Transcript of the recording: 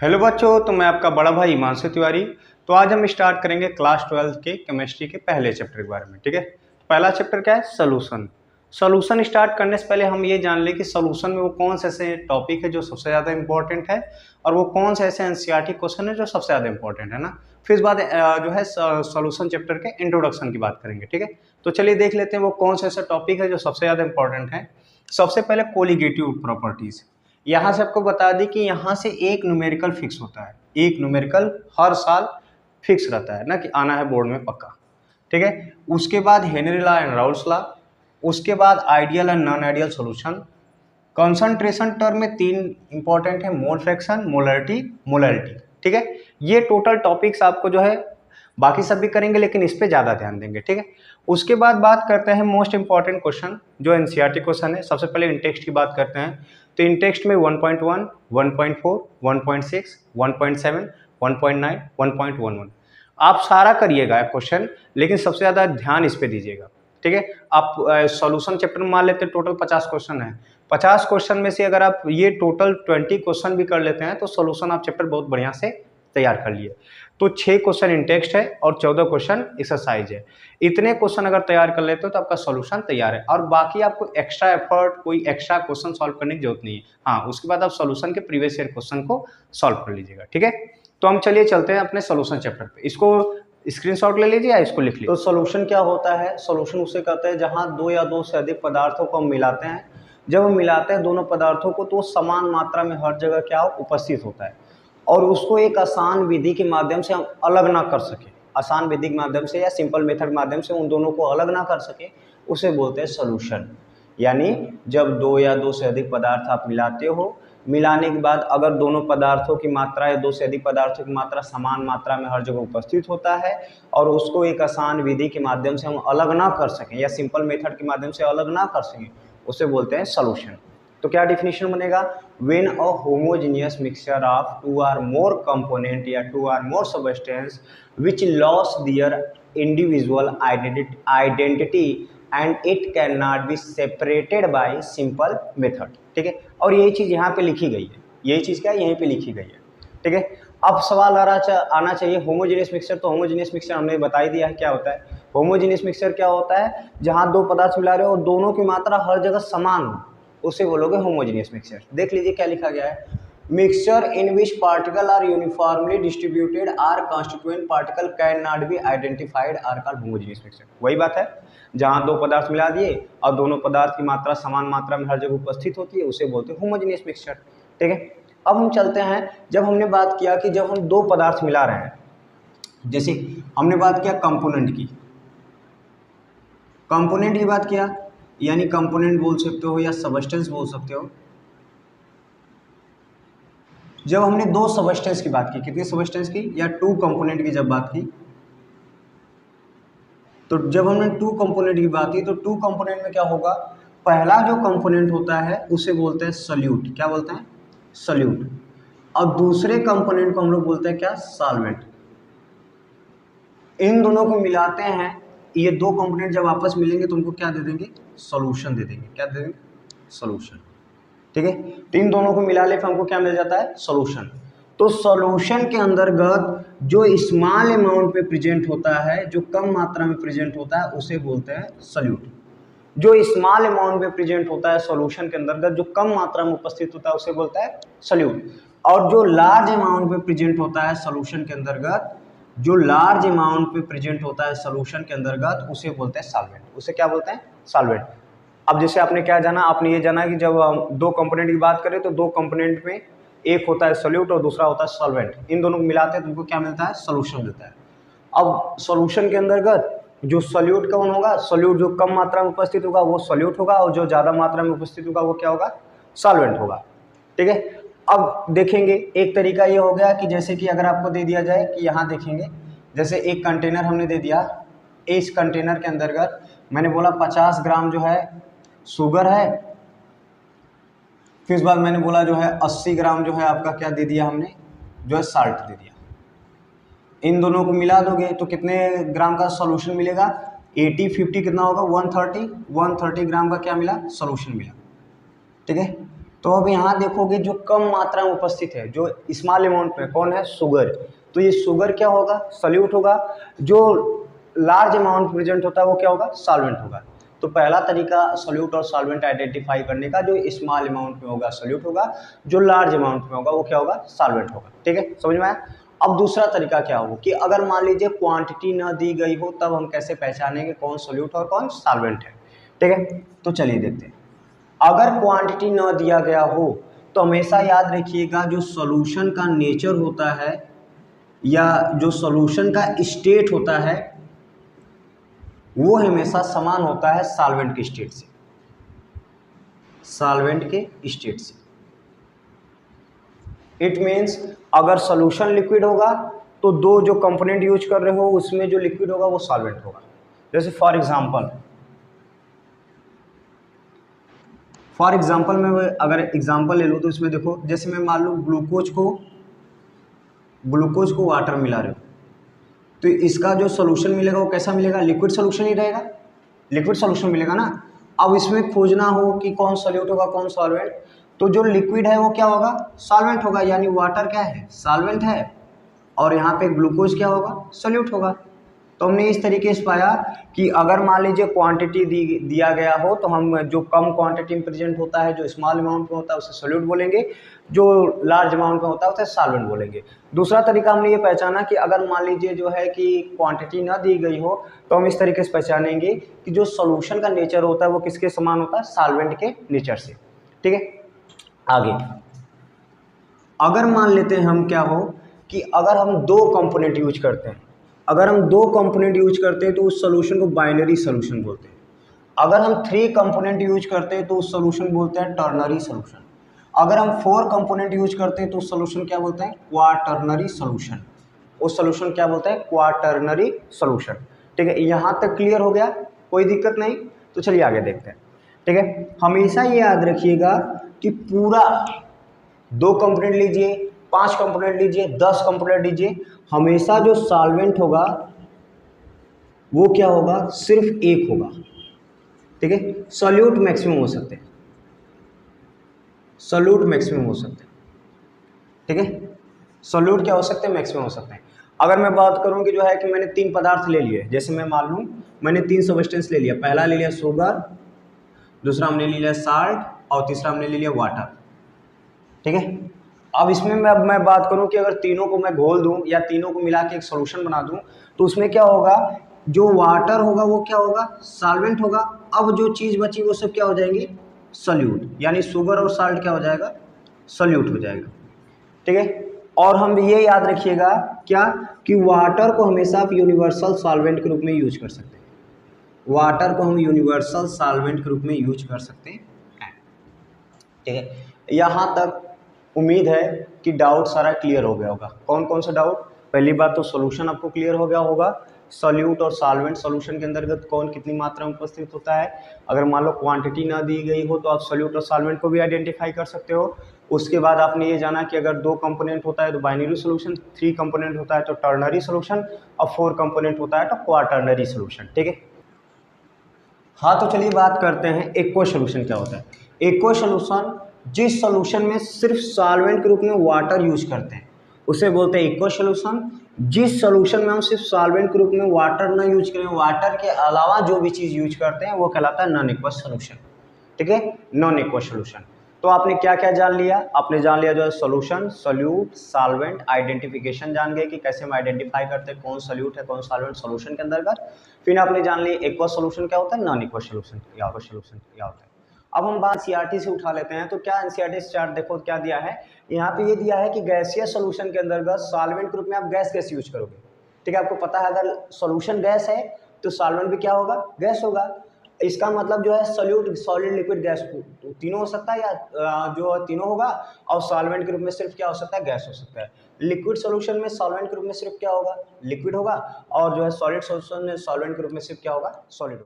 Hello बच्चों, तो मैं आपका बड़ा भाई हिमांशु तिवारी। तो आज हम स्टार्ट करेंगे क्लास 12 के केमिस्ट्री के पहले चैप्टर के बारे में। ठीक है, पहला चैप्टर क्या है? सोल्यूशन। सोल्यूशन स्टार्ट करने से पहले हम ये जान लें कि सोल्यूशन में वो कौन से ऐसे टॉपिक है जो सबसे ज़्यादा इंपॉर्टेंट है और वो कौन से ऐसे एनसीईआरटी क्वेश्चन है जो सबसे ज़्यादा इंपॉर्टेंट है ना। फिर इस बाद जो है सोल्यूशन चैप्टर के इंट्रोडक्शन की बात करेंगे। ठीक है, तो चलिए देख लेते हैं वो कौन से ऐसे टॉपिक है जो सबसे ज़्यादा इंपॉर्टेंट है। सबसे पहले कोलिगेटिव प्रॉपर्टीज़। यहाँ से आपको बता दें कि यहाँ से एक न्यूमेरिकल फिक्स होता है, एक न्यूमेरिकल हर साल फिक्स रहता है ना, कि आना है बोर्ड में पक्का। ठीक है, उसके बाद Henry law and Raoult's law, उसके बाद ideal and non ideal solution. Concentration term में तीन इंपॉर्टेंट है, मोल फ्रैक्शन, मोलरिटी, मोलरिटी। ठीक है, ये टोटल टॉपिक्स आपको जो है, बाकी सब भी करेंगे लेकिन इस पे ज़्यादा ध्यान देंगे। ठीक है, उसके बाद बात करते हैं मोस्ट इंपॉर्टेंट क्वेश्चन जो एनसीईआरटी क्वेश्चन है। सबसे पहले इंटेक्स्ट की बात करते हैं। तो इंटेक्स्ट में 1.1, 1.4, 1.6, 1.7, 1.9, 1.11 आप सारा करिएगा क्वेश्चन, लेकिन सबसे ज़्यादा ध्यान इस पे दीजिएगा। ठीक है, आप सॉल्यूशन चैप्टर में मान लेते हैं टोटल 50 क्वेश्चन है। 50 क्वेश्चन में से अगर आप ये टोटल 20 क्वेश्चन भी कर लेते हैं तो सॉल्यूशन आप चैप्टर बहुत बढ़िया से तैयार कर लिए। तो 6 क्वेश्चन इंटेक्स्ट है और 14 क्वेश्चन एक्सरसाइज है। इतने क्वेश्चन अगर तैयार कर लेते हो तो आपका सॉल्यूशन तैयार है, और बाकी आपको एक्स्ट्रा एफर्ट, कोई एक्स्ट्रा क्वेश्चन सॉल्व करने की जरूरत नहीं है। हाँ, उसके बाद आप सॉल्यूशन के प्रीवियस ईयर क्वेश्चन को सॉल्व कर लीजिएगा। ठीक है, तो हम चलिए चलते हैं अपने सॉल्यूशन चैप्टर पे। इसको स्क्रीनशॉट ले लीजिए या इसको लिख लीजिए। तो सॉल्यूशन क्या होता है? सॉल्यूशन उसे कहते हैं जहां दो या दो से अधिक पदार्थों को हम मिलाते हैं। जब हम मिलाते हैं दोनों पदार्थों को तो समान मात्रा में हर जगह क्या उपस्थित होता है, और उसको एक आसान विधि के माध्यम से हम अलग ना कर सके, आसान विधि के माध्यम से या सिंपल मेथड के माध्यम से उन दोनों को अलग ना कर सके, उसे बोलते हैं सॉल्यूशन। यानी जब दो या दो से अधिक पदार्थ आप मिलाते हो, मिलाने के बाद अगर दोनों पदार्थों की मात्रा या दो से अधिक पदार्थों की मात्रा समान मात्रा में हर जगह उपस्थित होता है और उसको एक आसान विधि के माध्यम से हम अलग ना कर सकें या सिंपल मेथड के माध्यम से अलग ना कर सकें, उसे बोलते हैं सॉल्यूशन। तो क्या डिफिनेशन बनेगा? When a homogeneous mixture of two or more component या two or more substance which lose their individual identity and it can not be separated by simple method. ठीक है, और यही चीज़ यहाँ पे लिखी गई है, यही चीज़ क्या यहीं पे लिखी गई है। ठीक है, अब सवाल आना चाहिए होमोजेनियस मिक्सचर। तो होमोजेनियस मिक्सचर हमने बता ही दिया है क्या होता है। होमोजेनियस मिक्सचर क्या होता है? जहाँ दो पदार्थ मिला रहे हो और दोनों की मात्रा हर जगह समान हो, उसे बोलोगे होमोजेनियस मिक्सचर। देख लीजिए क्या लिखा गया है। Mixture in which particle are uniformly distributed or constituent particle can not be identified are called homogeneous mixture. वही बात है, जहां दो पदार्थ मिला दिए और दोनों पदार्थ की मात्रा समान मात्रा में हर जगह उपस्थित होती है, उसे बोलते हैं होमोजेनियस मिक्सचर। ठीक है, अब हम चलते हैं, जब हमने बात किया कि जब हम दो पदार्थ मिला रहे हैं, जैसे हमने बात किया कंपोनेंट की, कंपोनेंट की बात किया, यानी कंपोनेंट बोल सकते हो या सबस्टेंस बोल सकते हो। जब हमने दो सबस्टेंस की बात की, कितनी सबस्टेंस की? या टू कंपोनेंट की जब बात की, तो जब हमने टू कंपोनेंट की बात की तो टू कंपोनेंट में क्या होगा? पहला जो कंपोनेंट होता है उसे बोलते हैं सॉल्यूट। क्या बोलते हैं? सॉल्यूट। और दूसरे कंपोनेंट को हम लोग बोलते हैं क्या? सॉल्वेंट। इन दोनों को मिलाते हैं, ये दो कंपोनेंट जब आपस मिलेंगे तो उनको क्या दे देंगे? सॉल्यूशन दे देंगे। क्या दे देंगे? सॉल्यूशन। ठीक है, तो इन दोनों को मिला ले फिर हमको क्या मिल जाता है? सॉल्यूशन। तो सॉल्यूशन के अंतर्गत जो स्मॉल अमाउंट पे प्रेजेंट होता है, जो कम मात्रा में प्रेजेंट होता है, उसे बोलते हैं सॉल्यूट। जो स्मॉल अमाउंट पे प्रेजेंट होता है सॉल्यूशन के अंतर्गत, जो कम मात्रा में उपस्थित होता है, उसे बोलता है सॉल्यूट। और जो लार्ज अमाउंट पे प्रेजेंट होता है सॉल्यूशन के अंतर्गत, जो लार्ज अमाउंट पे प्रेजेंट होता है सॉल्यूशन के अंतर्गत, उसे बोलते हैं सॉल्वेंट। उसे क्या बोलते हैं? सॉल्वेंट। अब जैसे आपने क्या जाना? आपने ये जाना कि जब हम दो कंपोनेंट की बात करें तो दो कंपोनेंट में एक होता है सॉल्यूट और दूसरा होता है सॉल्वेंट। इन दोनों को मिलाते हैं तो उनको क्या मिलता है? सॉल्यूशन मिलता है। अब सॉल्यूशन के अंतर्गत जो सॉल्यूट कौन होगा? सॉल्यूट जो कम मात्रा में उपस्थित होगा वो सॉल्यूट होगा, और जो ज़्यादा मात्रा में उपस्थित होगा वो क्या होगा? सॉल्वेंट होगा। ठीक है, अब देखेंगे एक तरीका ये हो गया कि जैसे कि अगर आपको दे दिया जाए कि यहाँ देखेंगे, जैसे एक कंटेनर हमने दे दिया, इस कंटेनर के अंतर्गत मैंने बोला 50 ग्राम जो है शुगर है, फिर इस बाद मैंने बोला जो है 80 ग्राम जो है आपका क्या दे दिया हमने? जो है साल्ट दे दिया। इन दोनों को मिला दोगे तो कितने ग्राम का सॉल्यूशन मिलेगा? 80 50 कितना होगा? 130 ग्राम का क्या मिला? सॉल्यूशन मिला। ठीक है, तो अब यहाँ देखोगे जो कम मात्रा में उपस्थित है, जो स्मॉल अमाउंट में, कौन है, शुगर, तो ये शुगर क्या होगा, सॉल्यूट होगा। जो लार्ज अमाउंट प्रेजेंट होता है वो क्या होगा, सॉल्वेंट होगा। तो पहला तरीका सॉल्यूट और सॉल्वेंट आइडेंटिफाई करने का, जो स्मॉल अमाउंट में होगा सॉल्यूट होगा, जो लार्ज अमाउंट में होगा वो क्या होगा, सॉल्वेंट होगा। ठीक है, समझ में आया। अब दूसरा तरीका क्या होगा कि अगर मान लीजिए क्वांटिटी ना दी गई हो, तब हम कैसे पहचानेंगे कौन सॉल्यूट और कौन सॉल्वेंट है। ठीक है, तो चलिए देखते हैं। अगर क्वांटिटी ना दिया गया हो तो हमेशा याद रखिएगा जो सॉल्यूशन का नेचर होता है या जो सॉल्यूशन का स्टेट होता है वो हमेशा समान होता है सॉल्वेंट के स्टेट से, सॉल्वेंट के स्टेट से। इट मीन्स अगर सॉल्यूशन लिक्विड होगा तो दो जो कंपोनेंट यूज कर रहे हो उसमें जो लिक्विड होगा वो सॉल्वेंट होगा। जैसे फॉर एग्जांपल मैं अगर एग्जांपल ले लूँ तो इसमें देखो, जैसे मैं मान लूँ ग्लूकोज को वाटर मिला रहे हो, तो इसका जो सॉल्यूशन मिलेगा वो कैसा मिलेगा, लिक्विड सॉल्यूशन ही रहेगा, लिक्विड सॉल्यूशन मिलेगा ना। अब इसमें खोजना हो कि कौन सॉल्यूट होगा कौन सॉल्वेंट, तो जो लिक्विड है वो क्या होगा, सॉल्वेंट होगा, यानी वाटर क्या है, सॉल्वेंट है, और यहाँ पे ग्लूकोज क्या होगा, सॉल्यूट होगा। तो हमने इस तरीके से पाया कि अगर मान लीजिए क्वांटिटी दिया गया हो तो हम जो कम क्वांटिटी में प्रेजेंट होता है, जो स्मॉल अमाउंट में होता है उसे सॉल्यूट बोलेंगे, जो लार्ज अमाउंट में होता है उसे सॉल्वेंट बोलेंगे। दूसरा तरीका हमने ये पहचाना कि अगर मान लीजिए जो है कि क्वांटिटी ना दी गई हो तो हम इस तरीके से पहचानेंगे कि जो सोल्यूशन का नेचर होता है वो किसके समान होता है, सॉल्वेंट के नेचर से। ठीक है, आगे अगर मान लेते हैं हम क्या हो कि अगर हम दो कंपोनेंट यूज करते हैं, अगर हम दो कंपोनेंट यूज करते हैं तो उस सॉल्यूशन को बाइनरी सॉल्यूशन बोलते हैं। अगर हम 3 कंपोनेंट यूज करते हैं तो उस सॉल्यूशन बोलते हैं टर्नरी सॉल्यूशन। अगर हम 4 कंपोनेंट यूज करते हैं तो उस सॉल्यूशन क्या बोलते हैं, क्वाटर्नरी सॉल्यूशन। उस सॉल्यूशन क्या बोलते हैं, क्वाटर्नरी सॉल्यूशन। ठीक है, यहाँ तक क्लियर हो गया, कोई दिक्कत नहीं। तो चलिए आगे देखते हैं। ठीक है, हमेशा ये याद रखिएगा कि पूरा 2 कंपोनेंट लीजिए, 5 कंपोनेंट लीजिए, 10 कंपोनेंट लीजिए, हमेशा जो सॉल्वेंट होगा वो क्या होगा, सिर्फ एक होगा। ठीक है, सॉल्यूट मैक्सिमम हो सकते हैं, सॉल्यूट मैक्सिमम हो सकते हैं। ठीक है, सॉल्यूट क्या हो सकते हैं, मैक्सिमम हो सकते हैं। अगर मैं बात करूं कि जो है कि मैंने 3 पदार्थ ले लिए, जैसे मैं मान लूं मैंने 3 सब्सटेंस ले लिया, पहला ले लिया शुगर, दूसरा हमने ले लिया साल्ट और तीसरा हमने ले लिया वाटर। ठीक है, अब इसमें मैं बात करूं कि अगर तीनों को मैं घोल दूं या तीनों को मिला के एक सॉल्यूशन बना दूं तो उसमें क्या होगा, जो वाटर होगा वो क्या होगा, सॉल्वेंट होगा। अब जो चीज़ बची वो सब क्या हो जाएंगी, सॉल्यूट, यानी शुगर और साल्ट क्या हो जाएगा, सॉल्यूट हो जाएगा। ठीक है, और हम ये याद रखिएगा क्या कि वाटर को हमेशा आप यूनिवर्सल सॉल्वेंट के रूप में यूज कर सकते हैं, वाटर को हम यूनिवर्सल सॉल्वेंट के रूप में यूज कर सकते हैं। ठीक है, यहाँ तक उम्मीद है कि डाउट सारा क्लियर हो गया होगा। कौन कौन सा डाउट, पहली बात तो सॉल्यूशन आपको क्लियर हो गया होगा, सॉल्यूट और सॉल्वेंट, सॉल्यूशन के अंतर्गत कौन कितनी मात्रा में उपस्थित होता है। अगर मान लो क्वांटिटी ना दी गई हो तो आप सॉल्यूट और सॉल्वेंट को भी आइडेंटिफाई कर सकते हो। उसके बाद आपने ये जाना कि अगर 2 कंपोनेंट होता है तो बाइनरी सॉल्यूशन, 3 कंपोनेंट होता है तो टर्नरी सॉल्यूशन, और 4 कंपोनेंट होता है तो क्वाटर्नरी सॉल्यूशन। ठीक है, हाँ तो चलिए बात करते हैं एक्वा सॉल्यूशन क्या होता है। एक्वा सॉल्यूशन जिस सॉल्यूशन में सिर्फ सॉल्वेंट के रूप में वाटर यूज करते हैं उसे बोलते हैं एक्वा सॉल्यूशन। जिस सॉल्यूशन में हम सिर्फ सॉल्वेंट के रूप में वाटर ना यूज करें, वाटर के अलावा जो भी चीज़ यूज करते हैं वो कहलाता है नॉन एक्वस सॉल्यूशन। ठीक है, नॉन एक्वस सॉल्यूशन। तो आपने क्या क्या जान लिया, आपने जान लिया जो है सॉल्यूशन, सॉल्यूट, सॉल्वेंट, आइडेंटिफिकेशन जान गए कि कैसे हम आइडेंटिफाई करते हैं कौन सॉल्यूट है कौन सॉल्वेंट सॉल्यूशन के अंतर्गत। फिर आपने जान लिया एक्वस सॉल्यूशन क्या होता है, नॉन एक्वस सॉल्यूशन क्या होता है। अब हम बात एनसीईआरटी से उठा लेते हैं। तो क्या एनसीईआरटी से चार्ट देखो क्या दिया है, यहाँ पे ये दिया है कि गैसीय सॉल्यूशन के अंतर्गत सॉल्वेंट के रूप में आप गैस कैसे यूज करोगे। ठीक है, आपको पता है अगर सॉल्यूशन गैस है तो सॉल्वेंट भी क्या होगा, गैस होगा। इसका मतलब जो है सॉल्यूट, सॉलिड, लिक्विड, गैस तो तीनों हो सकता है या जो तीनों होगा, और सॉल्वेंट के रूप में सिर्फ क्या हो सकता है, गैस हो सकता है। लिक्विड सॉल्यूशन में सॉल्वेंट के रूप में सिर्फ क्या होगा, लिक्विड होगा, और जो है सॉलिड सॉल्यूशन में सॉल्वेंट के रूप में सिर्फ क्या होगा, सॉलिड।